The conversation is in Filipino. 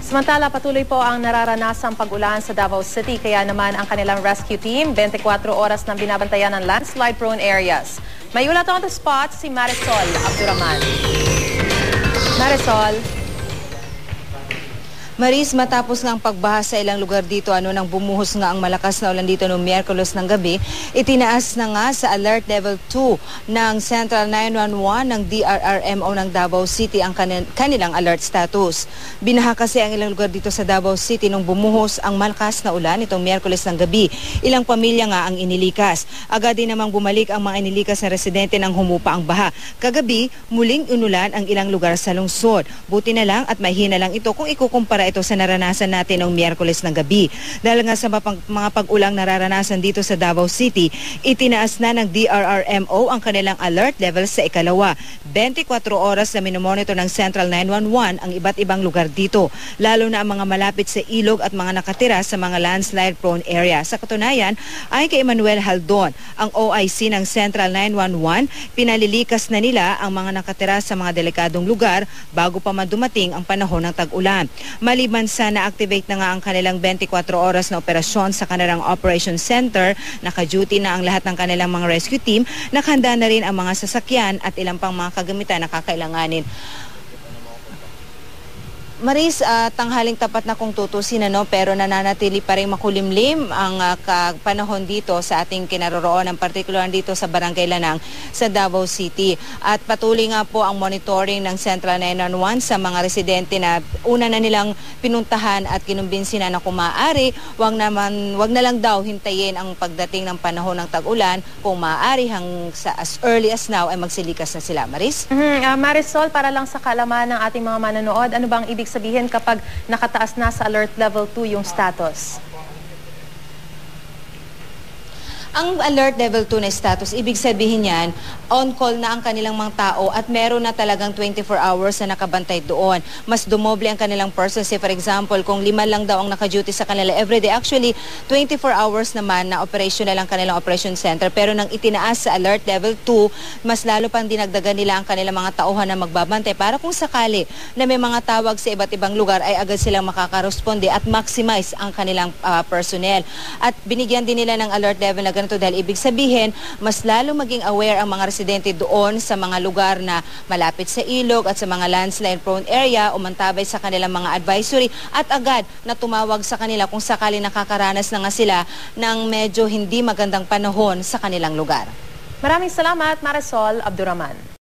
Samantala, patuloy po ang nararanasang pag-ulan sa Davao City, kaya naman ang kanilang rescue team 24 oras nang binabantayan ng landslide-prone areas. May ulat on the spot si Marisol Abduraman. Marisol. Maris, matapos nga ang pagbaha sa ilang lugar dito, nang bumuhos nga ang malakas na ulan dito noong Miyerkules ng gabi, itinaas na nga sa Alert Level 2 ng Central 911 ng DRRMO ng Davao City ang kanilang alert status. Binaha kasi ang ilang lugar dito sa Davao City nung bumuhos ang malakas na ulan itong Miyerkules ng gabi. Ilang pamilya nga ang inilikas. Agad din namang bumalik ang mga inilikas na residente nang humupa ang baha. Kagabi, muling inulan ang ilang lugar sa lungsod. Buti na lang at mahina lang ito kung ikukumpara ito sa naranasan natin noong Miyerkules ng gabi. Dahil nga sa mga pag-ulang nararanasan dito sa Davao City, itinaas na ng DRRMO ang kanilang alert level sa ikalawa. 24 oras na minomonitor ng Central 911 ang iba't ibang lugar dito, lalo na ang mga malapit sa ilog at mga nakatira sa mga landslide-prone area. Sa katunayan, ayon kay Emmanuel Haldon, ang OIC ng Central 911, pinalilikas na nila ang mga nakatira sa mga delikadong lugar bago pa madumating ang panahon ng tag-ulan. Maliban sa na-activate na nga ang kanilang 24 oras na operasyon sa kanilang Operation Center, naka-duty na ang lahat ng kanilang mga rescue team, nakahanda na rin ang mga sasakyan at ilang pang mga kagamitan na kakailanganin. Maris, tanghaling tapat na kung tutusin, pero nananatili pa rin makulimlim ang panahon dito sa ating kinaroroonan, partikular dito sa Barangay Lanang sa Davao City. At patuloy nga po ang monitoring ng Central 911 sa mga residente na una na nilang pinuntahan at kinumbinsi na kung maaari, wag na lang daw hintayin ang pagdating ng panahon ng tag-ulan. Kung maaari, as early as now ay magsilikas na sila. Maris? Marisol, para lang sa kaalaman ng ating mga manonood, ano bang ibig sabihin kapag nakataas na sa alert level 2 yung status? Ang alert level 2 na status, ibig sabihin yan, on-call na ang kanilang mga tao at meron na talagang 24 hours na nakabantay doon. Mas dumoble ang kanilang persons. For example, kung 5 lang daw ang naka-duty sa kanila everyday, actually 24 hours naman na operational ang kanilang operation center. Pero nang itinaas sa alert level 2, mas lalo pang dinagdagan nila ang kanilang mga tauhan na magbabantay para kung sakali na may mga tawag sa iba't ibang lugar ay agad silang makakaresponde at maximize ang kanilang personnel. At binigyan din nila ng alert level na ganito dahil ibig sabihin, mas lalo maging aware ang mga residente doon sa mga lugar na malapit sa ilog at sa mga landslide-prone area, umantabay sa kanilang mga advisory at agad na tumawag sa kanila kung sakali nakakaranas na nga sila ng medyo hindi magandang panahon sa kanilang lugar. Maraming salamat, Marisol Abduraman.